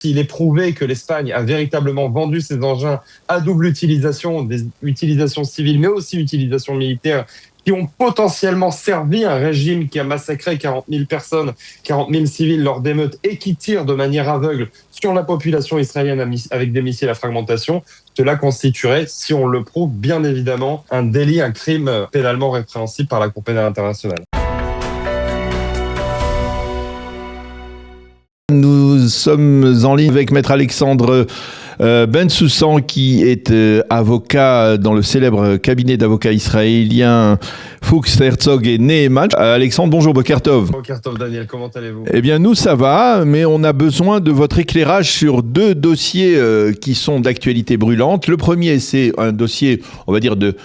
s'il est prouvé que l'Espagne a véritablement vendu ses engins à double utilisation, des utilisations civiles, mais aussi utilisation militaire, qui ont potentiellement servi un régime qui a massacré 40 000 personnes, 40 000 civils lors d'émeutes et qui tire de manière aveugle sur la population israélienne avec des missiles à fragmentation, cela constituerait, si on le prouve, bien évidemment, un délit, un crime pénalement répréhensible par la Cour pénale internationale. Nous sommes en ligne avec Maître Alexandre Bensoussan, qui est avocat dans le célèbre cabinet d'avocats israélien Fuchs, Herzog et Neeman. Alexandre, bonjour, Boker Tov. Boker Tov, Daniel, comment allez-vous ? Eh bien, nous, ça va, mais on a besoin de votre éclairage sur deux dossiers qui sont d'actualité brûlante. Le premier, c'est un dossier, on va dire, de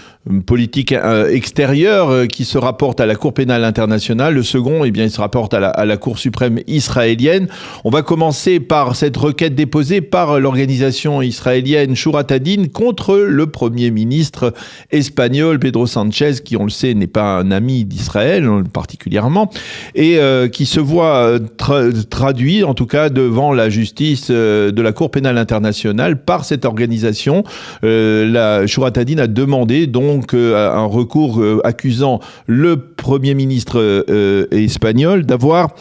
politique extérieure qui se rapporte à la Cour pénale internationale. Le second, eh bien, il se rapporte à la Cour suprême israélienne. On va commencer par cette requête déposée par l'organisation israélienne Shurat Adin contre le Premier ministre espagnol Pedro Sanchez, qui, on le sait, n'est pas un ami d'Israël particulièrement, et qui se voit traduit, en tout cas, devant la justice de la Cour pénale internationale par cette organisation. La Shurat Adin a demandé donc un recours accusant le Premier ministre espagnol d'avoir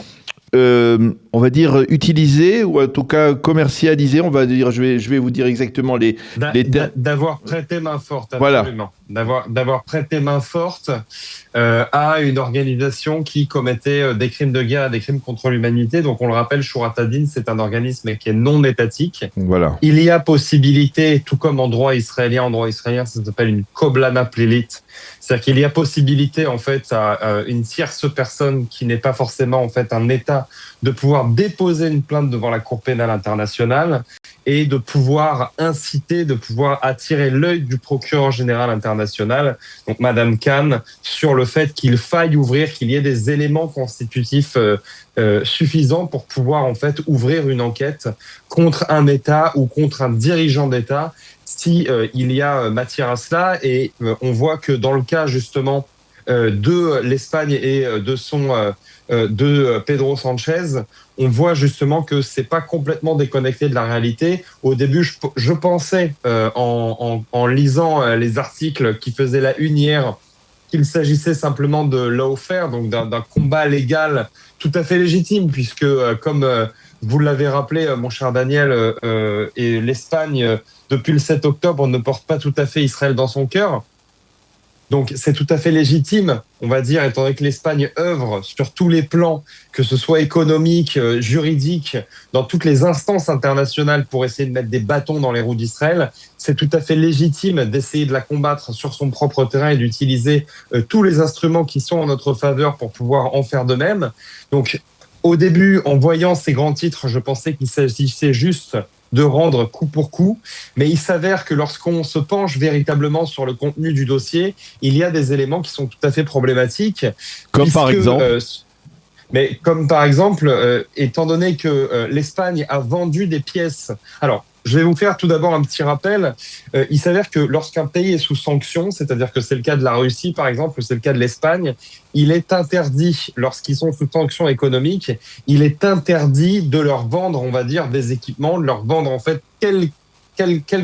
on va dire utilisé ou en tout cas commercialisé, on va dire, je vais vous dire exactement les d'avoir prêté main forte, absolument. Voilà. D'avoir prêté main forte à une organisation qui commettait des crimes de guerre, des crimes contre l'humanité. Donc on le rappelle, Shurat Adin, c'est un organisme qui est non étatique. Voilà. Il y a possibilité, tout comme en droit israélien, ça s'appelle une koblana plélit. C'est-à-dire qu'il y a possibilité en fait à une tierce personne qui n'est pas forcément en fait un État de pouvoir déposer une plainte devant la Cour pénale internationale et de pouvoir inciter, de pouvoir attirer l'œil du procureur général international, donc Madame Khan, sur le fait qu'il faille ouvrir, qu'il y ait des éléments constitutifs suffisants pour pouvoir en fait ouvrir une enquête contre un État ou contre un dirigeant d'État si il y a matière à cela. Et on voit que dans le cas justement de l'Espagne et de Pedro Sanchez, on voit justement que c'est pas complètement déconnecté de la réalité. Au début, je pensais en lisant les articles qui faisaient la une hier qu'il s'agissait simplement de lawfare, donc d'un combat légal tout à fait légitime, puisque comme vous l'avez rappelé, mon cher Daniel, et l'Espagne, depuis le 7 octobre, ne porte pas tout à fait Israël dans son cœur. Donc c'est tout à fait légitime, on va dire, étant donné que l'Espagne œuvre sur tous les plans, que ce soit économique, juridique, dans toutes les instances internationales pour essayer de mettre des bâtons dans les roues d'Israël. C'est tout à fait légitime d'essayer de la combattre sur son propre terrain et d'utiliser tous les instruments qui sont en notre faveur pour pouvoir en faire de même. Donc au début, en voyant ces grands titres, je pensais qu'il s'agissait juste de rendre coup pour coup, mais il s'avère que lorsqu'on se penche véritablement sur le contenu du dossier, il y a des éléments qui sont tout à fait problématiques. Comme par exemple comme par exemple, étant donné que l'Espagne a vendu des pièces... Alors, je vais vous faire tout d'abord un petit rappel. Il s'avère que lorsqu'un pays est sous sanction, c'est-à-dire que c'est le cas de la Russie par exemple, ou c'est le cas de l'Espagne, il est interdit, lorsqu'ils sont sous sanction économique, il est interdit de leur vendre, on va dire, des équipements, de leur vendre en fait quelles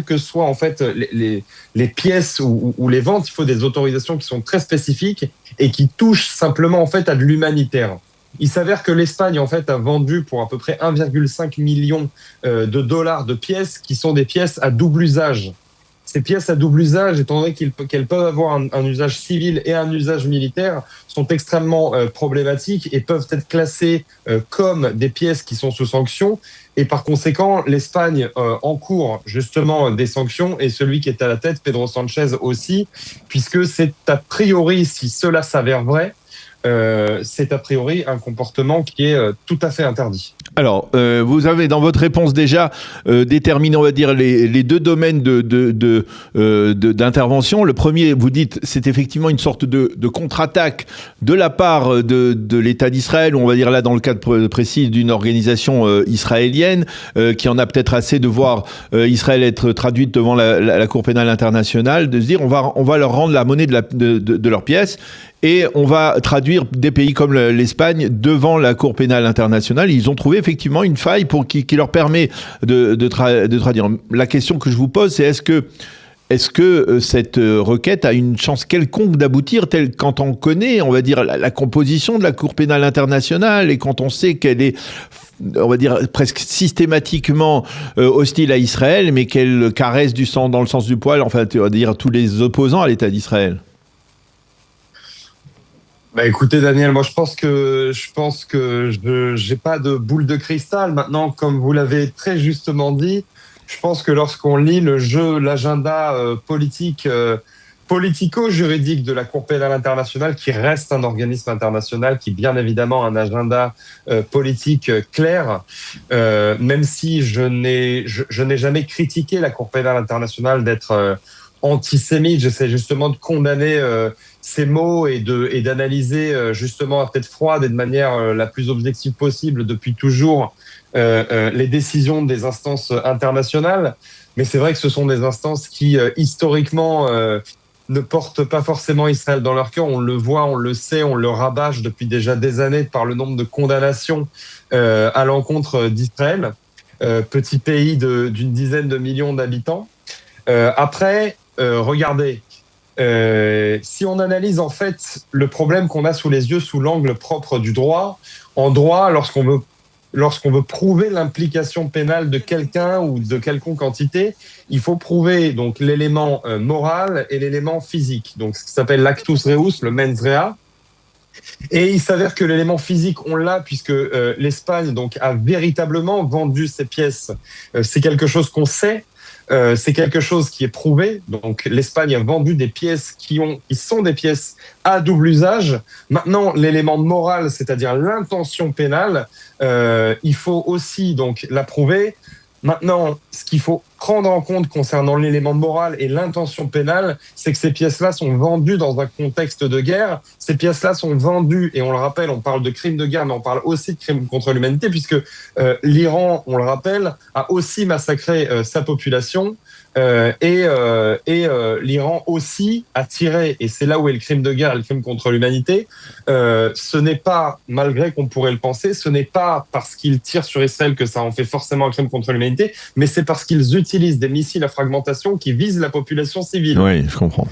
que soient en fait les pièces ou les ventes. Il faut des autorisations qui sont très spécifiques et qui touchent simplement en fait à de l'humanitaire. Il s'avère que l'Espagne en fait a vendu pour à peu près 1,5 million de dollars de pièces qui sont des pièces à double usage. Ces pièces à double usage, étant donné qu'elles peuvent avoir un usage civil et un usage militaire, sont extrêmement problématiques et peuvent être classées comme des pièces qui sont sous sanction. Et par conséquent, l'Espagne encourt justement des sanctions, et celui qui est à la tête, Pedro Sanchez aussi, puisque c'est a priori, si cela s'avère vrai, c'est a priori un comportement qui est tout à fait interdit. Alors, vous avez dans votre réponse déjà déterminé, on va dire, les deux domaines d'intervention. Le premier, vous dites, c'est effectivement une sorte de contre-attaque de la part de l'État d'Israël, ou on va dire là dans le cadre précis d'une organisation israélienne qui en a peut-être assez de voir Israël être traduite devant la Cour pénale internationale, de se dire on va leur rendre la monnaie de leurs pièces. Et on va traduire des pays comme l'Espagne devant la Cour pénale internationale. Ils ont trouvé effectivement une faille qui leur permet de traduire. La question que je vous pose, c'est est-ce que cette requête a une chance quelconque d'aboutir, quand on connaît, on va dire, la composition de la Cour pénale internationale et quand on sait qu'elle est, on va dire, presque systématiquement hostile à Israël, mais qu'elle caresse du sang dans le sens du poil, enfin, on va dire, tous les opposants à l'État d'Israël? Bah écoutez Daniel, moi je pense que je j'ai pas de boule de cristal. Maintenant, comme vous l'avez très justement dit, je pense que lorsqu'on lit l'agenda politique, politico-juridique de la Cour pénale internationale, qui reste un organisme international, qui bien évidemment a un agenda politique clair, même si je n'ai jamais critiqué la Cour pénale internationale d'être antisémite, j'essaie justement de condamner ces mots et d'analyser justement à tête froide et de manière la plus objective possible depuis toujours les décisions des instances internationales. Mais c'est vrai que ce sont des instances qui historiquement ne portent pas forcément Israël dans leur cœur. On le voit, on le sait, on le rabâche depuis déjà des années par le nombre de condamnations à l'encontre d'Israël, petit pays d'une dizaine de millions d'habitants. Après, regardez, si on analyse en fait le problème qu'on a sous les yeux sous l'angle propre du droit, en droit, lorsqu'on veut prouver l'implication pénale de quelqu'un ou de quelconque entité, il faut prouver donc l'élément moral et l'élément physique. Donc ce qui s'appelle l'actus reus, le mens rea. Et il s'avère que l'élément physique, on l'a puisque l'Espagne donc a véritablement vendu ses pièces. C'est quelque chose qu'on sait. C'est quelque chose qui est prouvé. Donc, l'Espagne a vendu des pièces qui sont des pièces à double usage. Maintenant, l'élément moral, c'est-à-dire l'intention pénale, il faut aussi donc la prouver. Maintenant, ce qu'il faut prendre en compte concernant l'élément moral et l'intention pénale, c'est que ces pièces-là sont vendues dans un contexte de guerre. Ces pièces-là sont vendues, et on le rappelle, on parle de crimes de guerre, mais on parle aussi de crimes contre l'humanité, puisque l'Iran, on le rappelle, a aussi massacré sa population. L'Iran aussi a tiré, et c'est là où est le crime de guerre et le crime contre l'humanité, ce n'est pas, malgré qu'on pourrait le penser, ce n'est pas parce qu'ils tirent sur Israël que ça en fait forcément un crime contre l'humanité, mais c'est parce qu'ils utilisent des missiles à fragmentation qui visent la population civile. Oui, je comprends.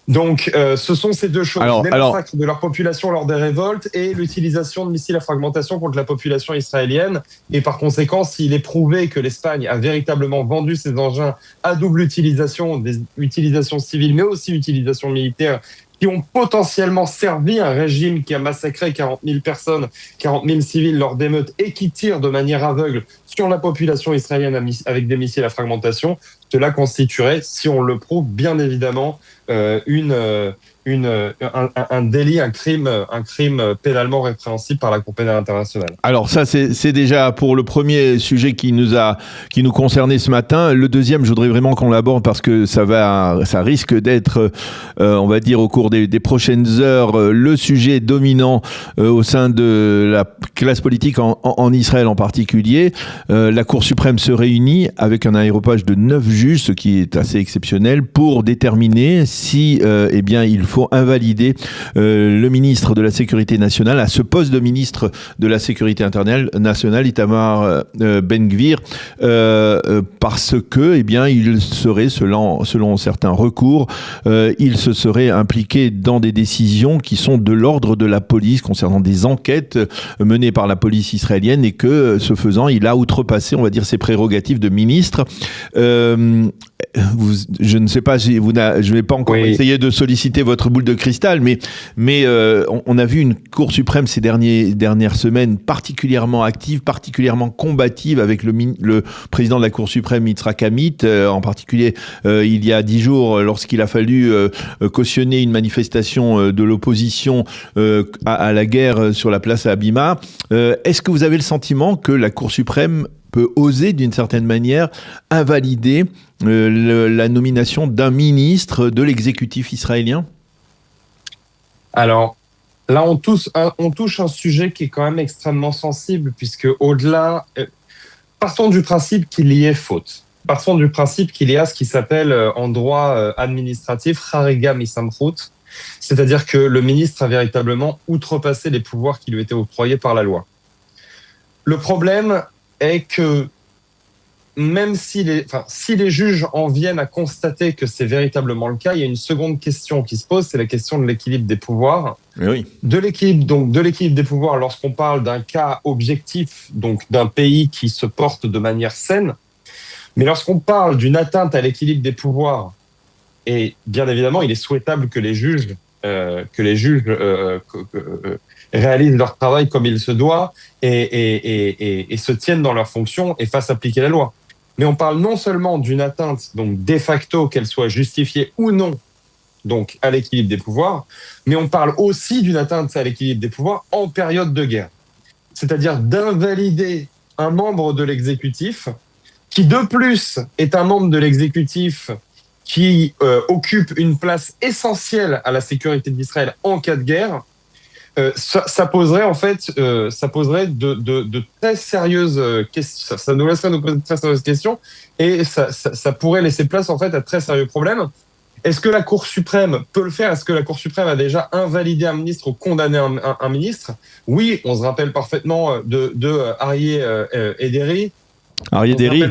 Donc, ce sont ces deux choses, les massacres de leur population lors des révoltes et l'utilisation de missiles à fragmentation contre la population israélienne. Et par conséquent, s'il est prouvé que l'Espagne a véritablement vendu ces engins à double utilisation, des utilisations civiles, mais aussi utilisation militaire, qui ont potentiellement servi un régime qui a massacré 40 000 personnes, 40 000 civils lors d'émeutes et qui tire de manière aveugle sur la population israélienne avec des missiles à fragmentation, cela constituerait, si on le prouve, bien évidemment, un délit, un crime pénalement répréhensible par la Cour pénale internationale. Alors ça, c'est déjà pour le premier sujet qui nous concernait ce matin. Le deuxième, je voudrais vraiment qu'on l'aborde parce que ça risque d'être, on va dire, au cours des prochaines heures, le sujet dominant au sein de la classe politique en Israël en particulier. La Cour suprême se réunit avec un aréopage de 9 juges, ce qui est assez exceptionnel, pour déterminer si, eh bien, il faut invalider le ministre de la Sécurité nationale à ce poste de ministre de la Sécurité nationale, Itamar Ben-Gvir, parce que, eh bien, il serait, selon certains recours, il se serait impliqué dans des décisions qui sont de l'ordre de la police concernant des enquêtes menées par la police israélienne et que, ce faisant, il a outrepassé, on va dire, ses prérogatives de ministre. Je ne sais pas, je ne vais pas encore essayer de solliciter votre boule de cristal, mais on a vu une Cour suprême ces dernières semaines particulièrement active, particulièrement combative avec le président de la Cour suprême, Yitzhak Amit, en particulier il y a 10 jours, lorsqu'il a fallu cautionner une manifestation de l'opposition à la guerre sur la place à Habima. Est-ce que vous avez le sentiment que la Cour suprême peut oser, d'une certaine manière, invalider la nomination d'un ministre de l'exécutif israélien? Alors, là, on touche un sujet qui est quand même extrêmement sensible, puisque au-delà, partons du principe qu'il y ait faute. Partons du principe qu'il y a ce qui s'appelle en droit administratif, Hariga Misamchut, C'est-à-dire que le ministre a véritablement outrepassé les pouvoirs qui lui étaient octroyés par la loi. Le problème est que même si les juges en viennent à constater que c'est véritablement le cas, il y a une seconde question qui se pose, c'est la question de l'équilibre des pouvoirs. Oui. De l'équilibre des pouvoirs lorsqu'on parle d'un cas objectif, donc d'un pays qui se porte de manière saine. Mais lorsqu'on parle d'une atteinte à l'équilibre des pouvoirs, et bien évidemment, il est souhaitable que les juges réalisent leur travail comme il se doit et se tiennent dans leurs fonctions et fassent appliquer la loi. Mais on parle non seulement d'une atteinte, donc de facto, qu'elle soit justifiée ou non, donc à l'équilibre des pouvoirs, mais on parle aussi d'une atteinte à l'équilibre des pouvoirs en période de guerre. C'est-à-dire d'invalider un membre de l'exécutif qui, de plus, est un membre de l'exécutif qui occupe une place essentielle à la sécurité d'Israël en cas de guerre. Ça poserait de très sérieuses questions. Ça nous laisserait nous poser de très sérieuses questions et ça pourrait laisser place en fait à de très sérieux problèmes. Est-ce que la Cour suprême peut le faire? Est-ce que la Cour suprême a déjà invalidé un ministre ou condamné un ministre? Oui, on se rappelle parfaitement de Aryeh Ederi. Aryeh Ederi.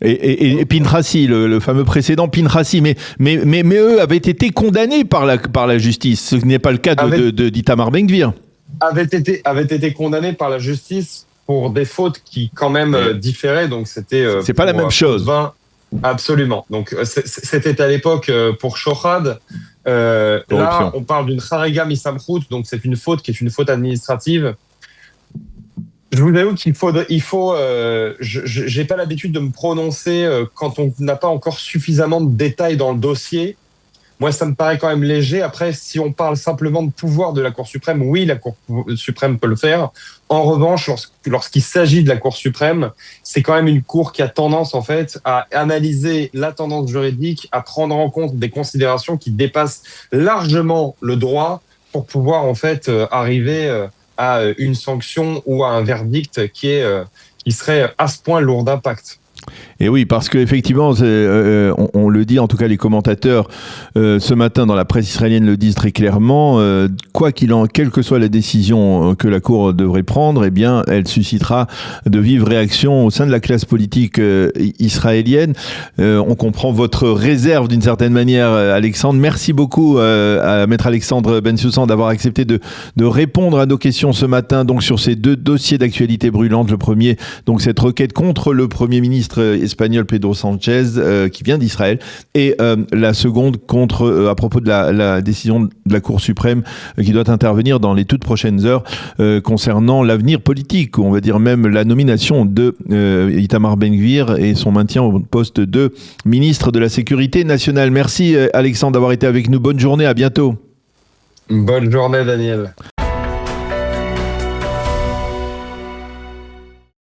Et Pinchasi, le fameux précédent Pinchasi, mais eux avaient été condamnés par la justice. Ce n'est pas le cas d'Itamar Ben-Gvir. Avaient été condamnés par la justice pour des fautes qui quand même différaient. Donc c'était. C'est pas la même chose. Absolument. Donc c'était à l'époque pour Shochad. Là, on parle d'une Chariga Misamchut, donc c'est une faute qui est une faute administrative. Je vous avoue qu'il faut j'ai pas l'habitude de me prononcer quand on n'a pas encore suffisamment de détails dans le dossier. Moi, ça me paraît quand même léger. Après, si on parle simplement de pouvoir de la Cour suprême, oui, la Cour suprême peut le faire. En revanche, lorsqu'il s'agit de la Cour suprême, c'est quand même une Cour qui a tendance, en fait, à analyser la tendance juridique, à prendre en compte des considérations qui dépassent largement le droit pour pouvoir, en fait, arriver à une sanction ou à un verdict qui serait à ce point lourd d'impact. Et oui, parce qu'effectivement, on le dit, en tout cas les commentateurs ce matin dans la presse israélienne le disent très clairement, quelle que soit la décision que la Cour devrait prendre, eh bien, elle suscitera de vives réactions au sein de la classe politique israélienne. On comprend votre réserve d'une certaine manière, Alexandre. Merci beaucoup à Maître Alexandre Bensoussan d'avoir accepté de répondre à nos questions ce matin, donc sur ces deux dossiers d'actualité brûlante. Le premier, donc cette requête contre le Premier ministre espagnol Pedro Sanchez qui vient d'Israël, et la seconde à propos de la décision de la Cour suprême qui doit intervenir dans les toutes prochaines heures concernant l'avenir politique, on va dire même la nomination de Itamar Ben-Gvir et son maintien au poste de ministre de la Sécurité nationale. Merci Alexandre d'avoir été avec nous. Bonne journée, à bientôt. Bonne journée Daniel.